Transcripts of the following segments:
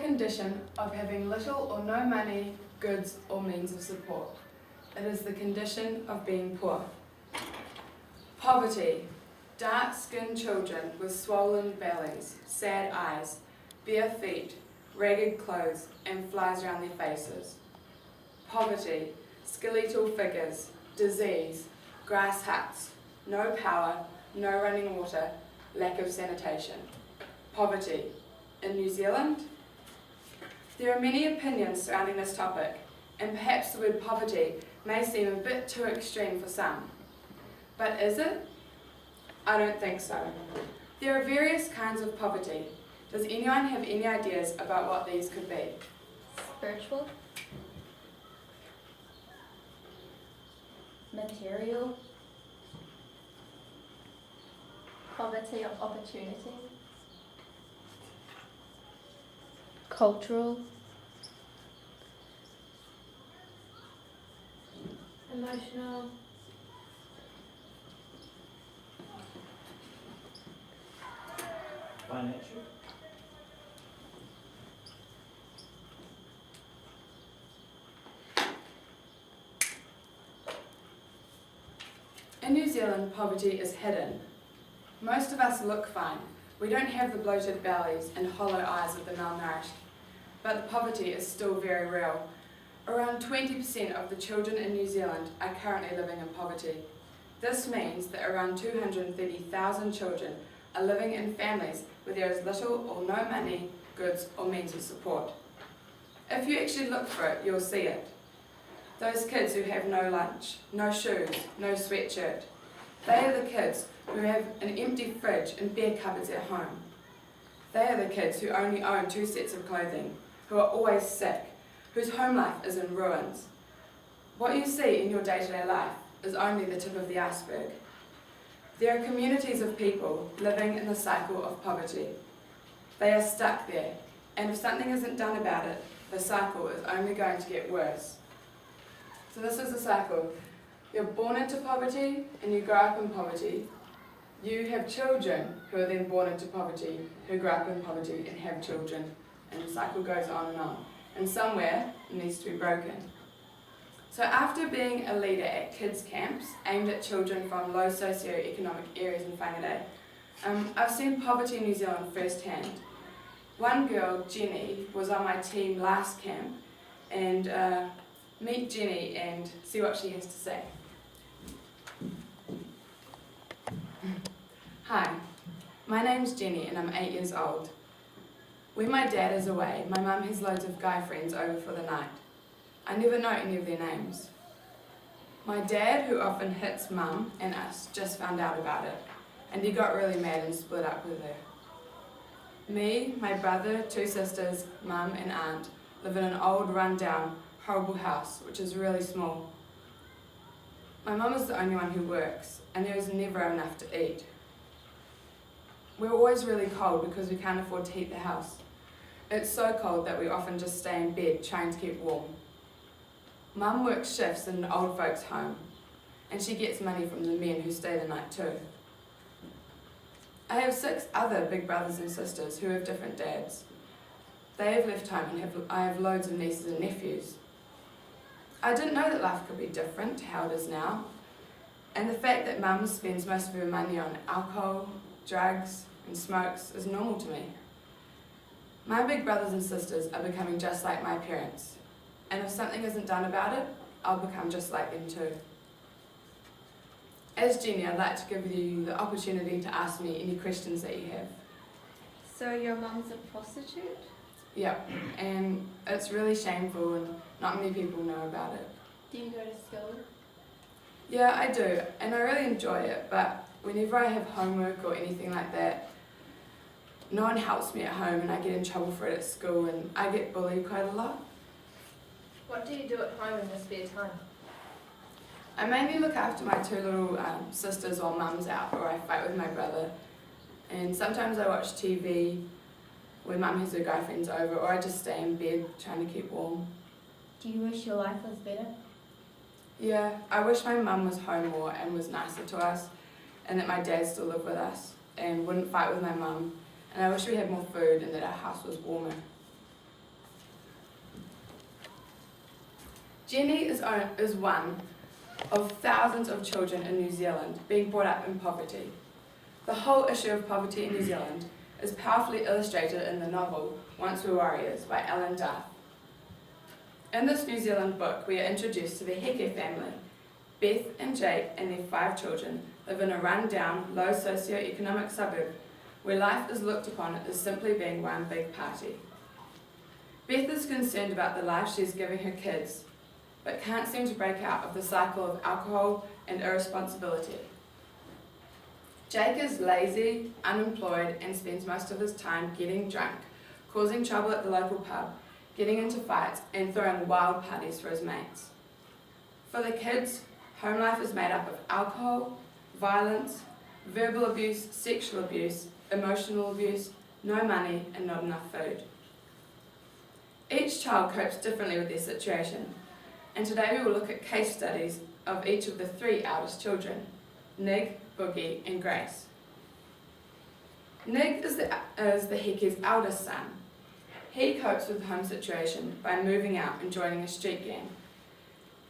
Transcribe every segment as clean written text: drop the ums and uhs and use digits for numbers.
condition of having little or no money, goods or means of support. It is the condition of being poor. Poverty. Dark-skinned children with swollen bellies, sad eyes, bare feet, ragged clothes and flies around their faces. Poverty. Skeletal figures, disease, grass huts, no power, no running water, lack of sanitation. Poverty. In New Zealand? There are many opinions surrounding this topic, and perhaps the word poverty may seem a bit too extreme for some. But is it? I don't think so. There are various kinds of poverty. Does anyone have any ideas about what these could be? Spiritual, material, poverty of opportunity, cultural, emotional, financial, In New Zealand, poverty is hidden. Most of us look fine. We don't have the bloated bellies and hollow eyes of the malnourished. But the poverty is still very real. Around 20% of the children in New Zealand are currently living in poverty. This means that around 230,000 children are living in families where there is little or no money, goods or means of support. If you actually look for it, you'll see it. Those kids who have no lunch, no shoes, no sweatshirt. They are the kids who have an empty fridge and bare cupboards at home. They are the kids who only own 2 sets of clothing, who are always sick, whose home life is in ruins. What you see in your day-to-day life is only the tip of the iceberg. There are communities of people living in the cycle of poverty. They are stuck there, and if something isn't done about it, the cycle is only going to get worse. So this is the cycle. You're born into poverty and you grow up in poverty. You have children who are then born into poverty, who grow up in poverty and have children, and the cycle goes on and on. And somewhere it needs to be broken. So after being a leader at kids camps aimed at children from low socio-economic areas in Whangarei, I've seen poverty in New Zealand firsthand. One girl, Jenny, was on my team last camp, and meet Jenny and see what she has to say. Hi, my name's Jenny and I'm 8 years old. When my dad is away, my mum has loads of guy friends over for the night. I never know any of their names. My dad, who often hits mum and us, just found out about it, and he got really mad and split up with her. Me, my brother, 2 sisters, mum and aunt live in an old, run-down, horrible house, which is really small. My mum is the only one who works, and there is never enough to eat. We're always really cold because we can't afford to heat the house. It's so cold that we often just stay in bed trying to keep warm. Mum works shifts in an old folks' home, and she gets money from the men who stay the night too. I have 6 other big brothers and sisters who have different dads. They have left home and I have loads of nieces and nephews. I didn't know that life could be different to how it is now, and the fact that mum spends most of her money on alcohol, drugs and smokes is normal to me. My big brothers and sisters are becoming just like my parents, and if something isn't done about it, I'll become just like them too. As Jenny, I'd like to give you the opportunity to ask me any questions that you have. So your mum's a prostitute? Yeah, and it's really shameful and not many people know about it. Do you go to school? Yeah, I do, and I really enjoy it, but whenever I have homework or anything like that, no one helps me at home and I get in trouble for it at school and I get bullied quite a lot. What do you do at home in your spare time? I mainly look after my 2 little sisters while mum's out, or I fight with my brother. And sometimes I watch TV when mum has her guy friends over, or I just stay in bed trying to keep warm. Do you wish your life was better? Yeah, I wish my mum was home more and was nicer to us, and that my dad still lived with us and wouldn't fight with my mum. And I wish we had more food and that our house was warmer. Jenny is one of thousands of children in New Zealand being brought up in poverty. The whole issue of poverty in New Zealand is powerfully illustrated in the novel Once We're Warriors by Alan Duff. In this New Zealand book, we are introduced to the Heke family. Beth and Jake and their 5 children live in a run-down, low socio-economic suburb where life is looked upon as simply being one big party. Beth is concerned about the life she's giving her kids, but can't seem to break out of the cycle of alcohol and irresponsibility. Jake is lazy, unemployed, and spends most of his time getting drunk, causing trouble at the local pub, getting into fights, and throwing wild parties for his mates. For the kids, home life is made up of alcohol, violence, verbal abuse, sexual abuse, emotional abuse, no money, and not enough food. Each child copes differently with their situation, and today we will look at case studies of each of the 3 eldest children, Nig, Boogie, and Grace. Nig is the Heke's eldest son. He copes with the home situation by moving out and joining a street gang.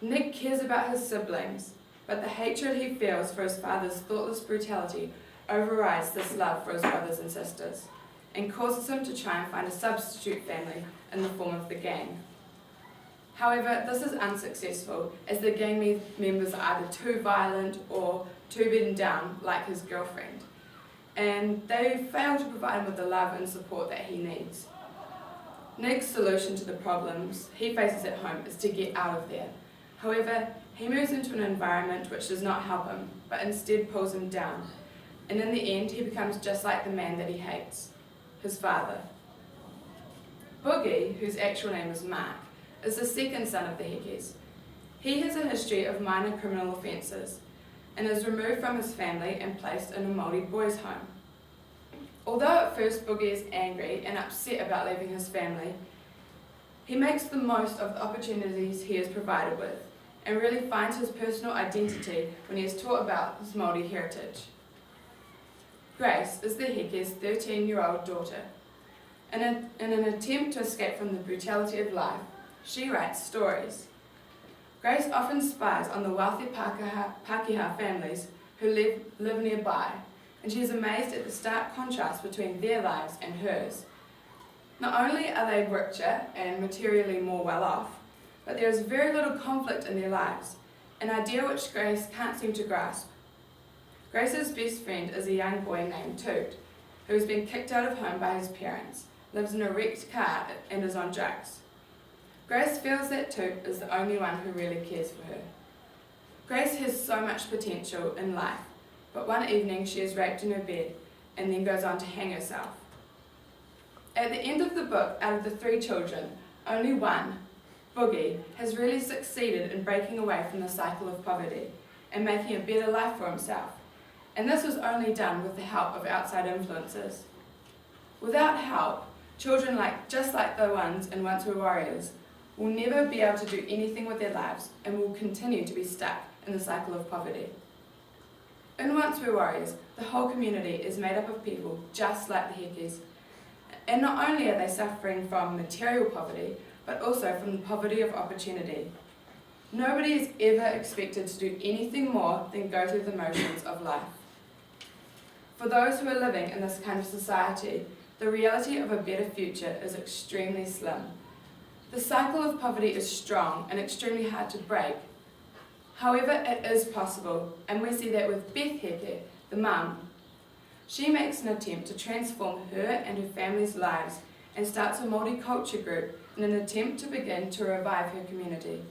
Nig cares about his siblings, but the hatred he feels for his father's thoughtless brutality overrides this love for his brothers and sisters, and causes him to try and find a substitute family in the form of the gang. However, this is unsuccessful, as the gang members are either too violent or too beaten down, like his girlfriend, and they fail to provide him with the love and support that he needs. Nig's solution to the problems he faces at home is to get out of there. However, he moves into an environment which does not help him, but instead pulls him down, and in the end he becomes just like the man that he hates, his father. Boogie, whose actual name is Mark, is the second son of the Hekes. He has a history of minor criminal offences and is removed from his family and placed in a Māori boys' home. Although at first Boogie is angry and upset about leaving his family, he makes the most of the opportunities he is provided with and really finds his personal identity when he is taught about his Māori heritage. Grace is the Heke's 13-year-old daughter. In an attempt to escape from the brutality of life, she writes stories. Grace often spies on the wealthy Pākehā families who live nearby, and she is amazed at the stark contrast between their lives and hers. Not only are they richer and materially more well off, but there is very little conflict in their lives, an idea which Grace can't seem to grasp. Grace's best friend is a young boy named Toot, who has been kicked out of home by his parents, lives in a wrecked car, and is on drugs. Grace feels that Toot is the only one who really cares for her. Grace has so much potential in life, but one evening she is raped in her bed and then goes on to hang herself. At the end of the book, out of the 3 children, only one, Boogie, has really succeeded in breaking away from the cycle of poverty and making a better life for himself, and this was only done with the help of outside influences. Without help, children just like the ones in Once We're Warriors will never be able to do anything with their lives and will continue to be stuck in the cycle of poverty. In Once We're Warriors, the whole community is made up of people just like the Hekes, and not only are they suffering from material poverty, but also from the poverty of opportunity. Nobody is ever expected to do anything more than go through the motions of life. For those who are living in this kind of society, the reality of a better future is extremely slim. The cycle of poverty is strong and extremely hard to break. However, it is possible, and we see that with Beth Heke, the mum. She makes an attempt to transform her and her family's lives and starts a multicultural group in an attempt to begin to revive her community.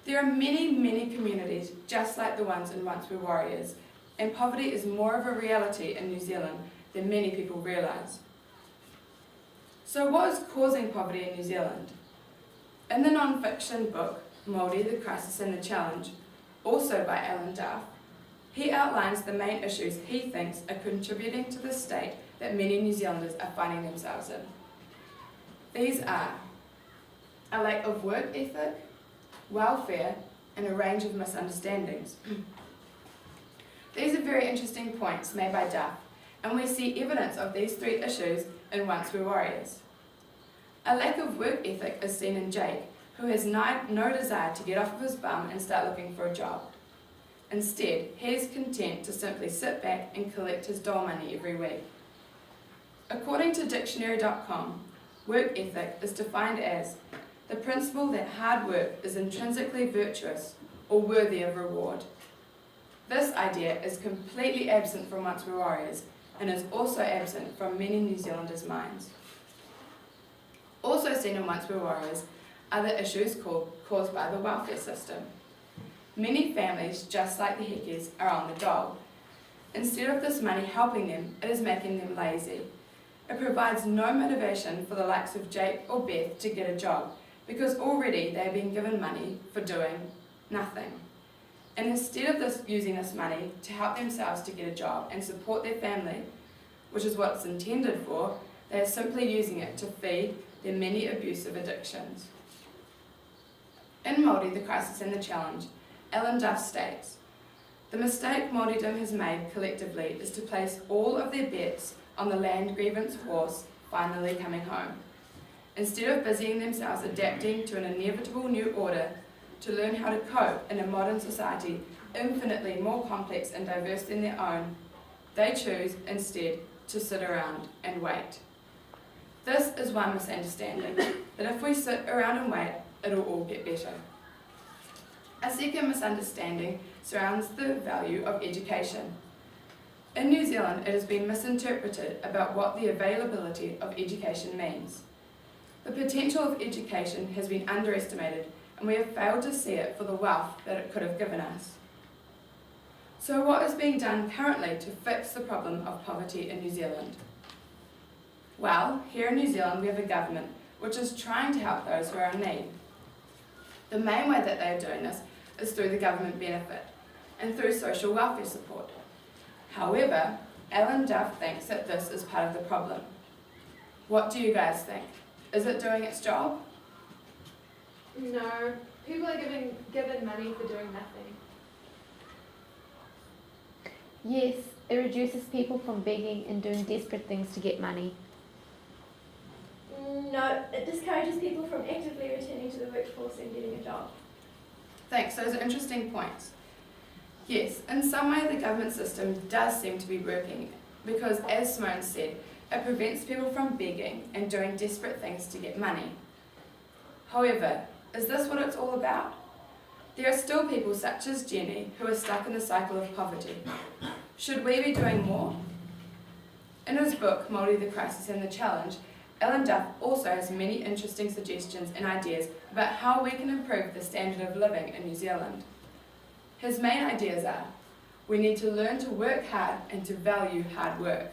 There are many, many communities just like the ones in Once We're Warriors, and poverty is more of a reality in New Zealand than many people realise. So what is causing poverty in New Zealand? In the non-fiction book, Māori, the Crisis and the Challenge, also by Alan Duff, he outlines the main issues he thinks are contributing to the state that many New Zealanders are finding themselves in. These are a lack of work ethic, welfare, and a range of misunderstandings. These are very interesting points made by Duff, and we see evidence of these 3 issues in Once We're Warriors. A lack of work ethic is seen in Jake, who has no desire to get off of his bum and start looking for a job. Instead, he is content to simply sit back and collect his dole money every week. According to dictionary.com, work ethic is defined as the principle that hard work is intrinsically virtuous or worthy of reward. This idea is completely absent from Once Were Warriors and is also absent from many New Zealanders' minds. Also seen in Once Were Warriors are the issues caused by the welfare system. Many families, just like the Hekes, are on the dole. Instead of this money helping them, it is making them lazy. It provides no motivation for the likes of Jake or Beth to get a job because already they have been given money for doing nothing. And instead of using this money to help themselves to get a job and support their family, which is what it's intended for, they are simply using it to feed their many abusive addictions. In Māori, the Crisis and the Challenge, Alan Duff states, "The mistake Māoridom has made collectively is to place all of their bets on the land grievance horse finally coming home. Instead of busying themselves adapting to an inevitable new order to learn how to cope in a modern society infinitely more complex and diverse than their own, they choose instead to sit around and wait. This is one misunderstanding, that if we sit around and wait, it'll all get better." A second misunderstanding surrounds the value of education. In New Zealand, it has been misinterpreted about what the availability of education means. The potential of education has been underestimated, and we have failed to see it for the wealth that it could have given us. So what is being done currently to fix the problem of poverty in New Zealand? Well, here in New Zealand we have a government which is trying to help those who are in need. The main way that they are doing this is through the government benefit and through social welfare support. However, Alan Duff thinks that this is part of the problem. What do you guys think? Is it doing its job? No, people are given money for doing nothing. Yes, it reduces people from begging and doing desperate things to get money. No, it discourages people from actively returning to the workforce and getting a job. Thanks, those are interesting points. Yes, in some way the government system does seem to be working because, as Simone said, it prevents people from begging and doing desperate things to get money. However, is this what it's all about? There are still people such as Jenny who are stuck in the cycle of poverty. Should we be doing more? In his book, Māori, the Crisis and the Challenge, Alan Duff also has many interesting suggestions and ideas about how we can improve the standard of living in New Zealand. His main ideas are, we need to learn to work hard and to value hard work.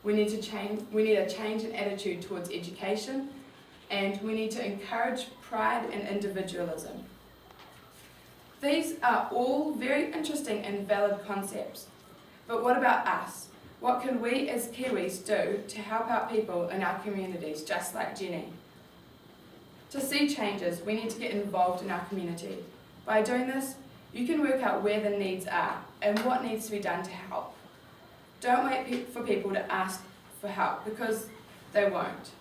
We need a change in attitude towards education, and we need to encourage pride and individualism. These are all very interesting and valid concepts, but what about us? What can we as Kiwis do to help out people in our communities, just like Jenny? To see changes, we need to get involved in our community. By doing this, you can work out where the needs are and what needs to be done to help. Don't wait for people to ask for help because they won't.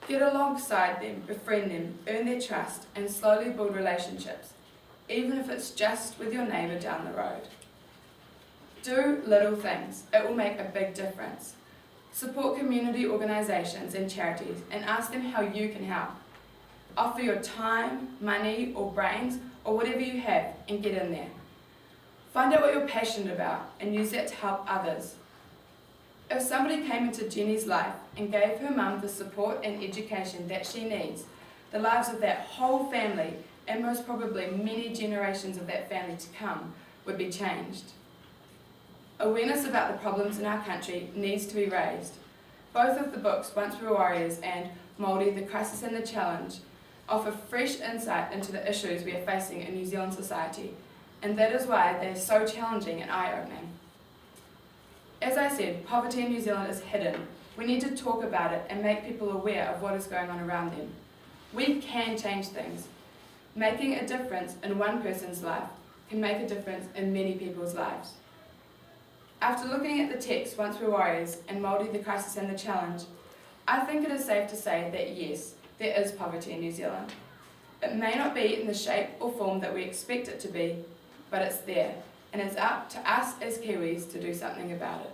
Get alongside them, befriend them, earn their trust, and slowly build relationships, even if it's just with your neighbour down the road. Do little things, it will make a big difference. Support community organisations and charities and ask them how you can help. Offer your time, money or brains or whatever you have and get in there. Find out what you're passionate about and use that to help others. If somebody came into Jenny's life and gave her mum the support and education that she needs, the lives of that whole family and most probably many generations of that family to come would be changed. Awareness about the problems in our country needs to be raised. Both of the books, Once Were Warriors and Māori, the Crisis and the Challenge, offer fresh insight into the issues we are facing in New Zealand society, and that is why they are so challenging and eye-opening. As I said, poverty in New Zealand is hidden. We need to talk about it and make people aware of what is going on around them. We can change things. Making a difference in one person's life can make a difference in many people's lives. After looking at the text, Once Were Warriors, and Māori, the Crisis and the Challenge, I think it is safe to say that yes, there is poverty in New Zealand. It may not be in the shape or form that we expect it to be, but it's there, and it's up to us as Kiwis to do something about it.